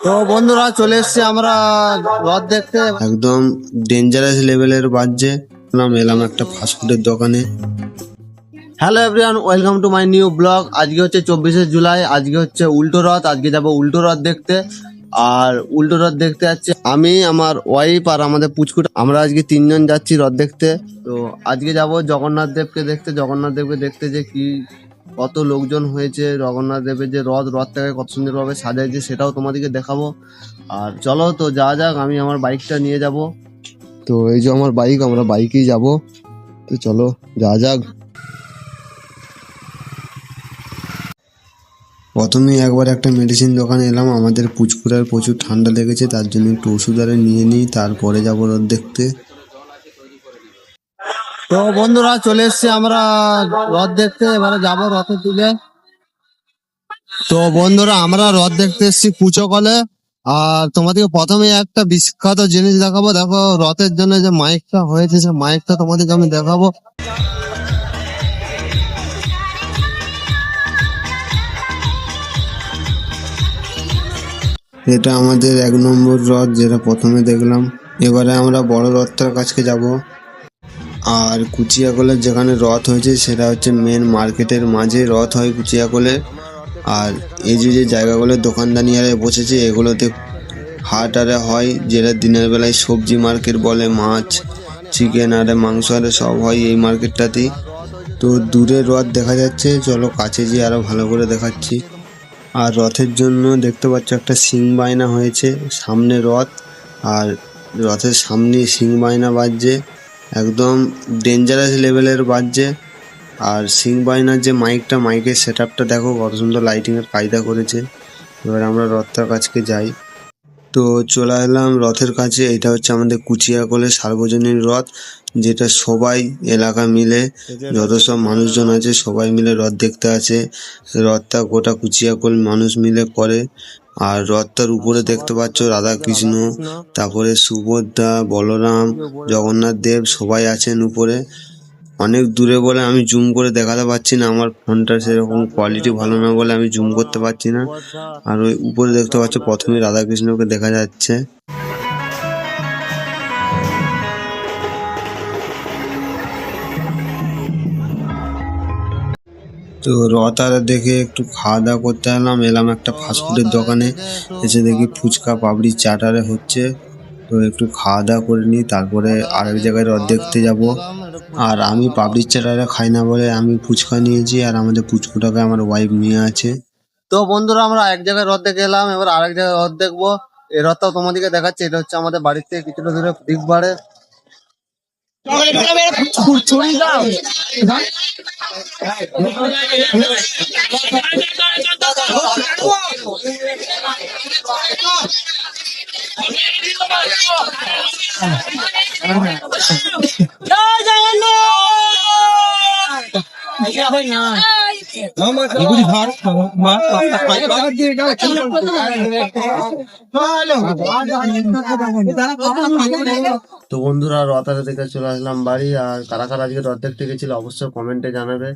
তো বন্ধুরা চলে এসছি আমরা রথ দেখতে। একদম ডেঞ্জারাস লেভেলের বাজছে। এলাম একটা ফাস্টফুডের দোকানে। Hello everyone, welcome to my new blog. আজকে হচ্ছে 24শে জুলাই, আজকে হচ্ছে উল্টো রথ। আজকে যাব উল্টো রথ দেখতে। আর উল্টো রথ দেখতে যাচ্ছে আমি, আমার ওয়াইফ আর আমাদের পুচকুটা। আমরা আজকে তিনজন যাচ্ছি রথ দেখতে। তো আজকে যাব জগন্নাথ দেবকে দেখতে। জগন্নাথ দেবকে দেখতে যে কি কত লোকজন হয়েছে, জগন্নাথ দেবের যে রথটাকে কত সুন্দরভাবে সাজাইছে সেটাও তোমাদেরকে দেখাবো। আর চলো তো যা যাক, আমি আমার বাইকটা নিয়ে যাব। তো এই যে আমার বাইক, আমরা বাইকেই যাব। তো চলো যা যাক। প্রথমেই একবার একটা মেডিসিন দোকানে এলাম। আমাদের পুচকুড়ার প্রচুর ঠান্ডা লেগেছে, তার জন্য একটু ওষুধ আরে নিয়ে নিই, তারপরে যাবো রথ দেখতে। তো বন্ধুরা চলে এসছি আমরা রথ দেখতে, এবারে যাবো রথের দিকে। তো বন্ধুরা আমরা রথ দেখতে এসছি কুচকলে। আর তোমাদেরকে প্রথমে একটা বিখ্যাত জিনিস দেখাবো। দেখো রথের জন্য যে মাইকটা হয়েছে, সে মাইকটা তোমাদেরকে আমি দেখাবো। এটা আমাদের 1 নম্বর রথ, যেটা প্রথমে দেখলাম। এবারে আমরা বড় রথটার কাছে যাব। আর কুচিয়াকলের যেখানে রথ হয়েছে সেটা হচ্ছে মেন মার্কেটের মাঝে রথ হয় কুচিয়াকলে। আর এই যে জায়গাগুলো দোকানদানি আরে বসেছে, এগুলোতে হাট আরে হয়, যেটা দিনের বেলায় সবজি মার্কেট বলে। মাছ, চিকেন আরে মাংস আরে সব হয় এই মার্কেটটাতেই। তো দূরে রথ দেখা যাচ্ছে, চলো কাছে যেয়ে আরো ভালো করে দেখাচ্ছি। আর রথের জন্য দেখতে পাচ্ছ একটা সিং বায়না হয়েছে, সামনে রথ। আর রথের সামনে সিং বায়না বাজছে, একদম ডেঞ্জারাস লেভেলের বাজছে। আর সিং বায়নার যে মাইকটা, মাইকের সেট আপটা দেখো কত সুন্দর লাইটিংয়ের কায়দা করেছে। এবার আমরা রথটার কাছকে যাই। তো চলে এলাম রথের কাছে। এটা হচ্ছে আমাদের কুচিয়াকলের সার্বজনীন রথ, যেটা সবাই এলাকা মিলে, যত সব মানুষজন আছে সবাই মিলে রথ দেখতে আসে। রথটা গোটা কুচিয়াকল মানুষ মিলে করে। আর রথটার উপরে দেখতে পাচ্ছ রাধা কৃষ্ণ, তারপরে সুভদ্রা, বলরাম, জগন্নাথ দেব সবাই আছেন উপরে। অনেক দূরে বলে আমি জুম করে দেখাতে পারছি না, আমার ফোনটা সেরকম কোয়ালিটি ভালো না বলে আমি জুম করতে পারছি না। আর ওই উপরে দেখতে পাচ্ছ প্রথমে রাধাকৃষ্ণকে দেখা যাচ্ছে। তো রথ আর দেখে একটু খাওয়া দাওয়া করতে এলাম একটা ফাস্টফুডের দোকানে। এসে দেখি ফুচকা পাপড়ি চাট আরে হচ্ছে। তো একটু খাওয়া দাওয়া করে নিই, তারপরে আরেক জায়গায় রথ দেখতে যাব। আর আমি পাপড়ি চাট আরে খাই না বলে আমি ফুচকা নিয়েছি, আর আমাদের পুচকুটাকে আমার ওয়াইফ নিয়ে আছে। তো বন্ধুরা আমরা এক জায়গায় রথ দেখে এলাম, এবার আরেক জায়গায় রথ দেখবো। এই রথটাও তোমাদেরকে দেখাচ্ছে। এটা হচ্ছে আমাদের বাড়ির থেকে কিছুটা দূরে দিকবারে। তো বন্ধুরা রথ দেখে চলে আসলাম বাড়ি। আর কারা কারা আজকে রথ দেখতে গেছিল অবশ্যই কমেন্টে জানাবে।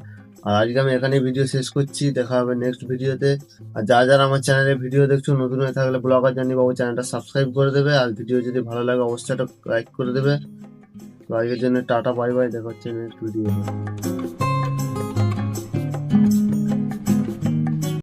আর আজকে আমি এখানে ভিডিও শেষ করছি, দেখা হবে নেক্সট ভিডিওতে। আর যারা আমার চ্যানেলে ভিডিও দেখছো নতুন হয়ে থাকলে ব্লগার জানি বাবু চ্যানেলটা সাবস্ক্রাইব করে দেবে। আর ভিডিও যদি ভালো লাগে অবশ্যই একটা লাইক করে দেবে। তো আজকের জন্য টাটা, বাই বাই, দেখা হচ্ছে নেক্সট ভিডিও।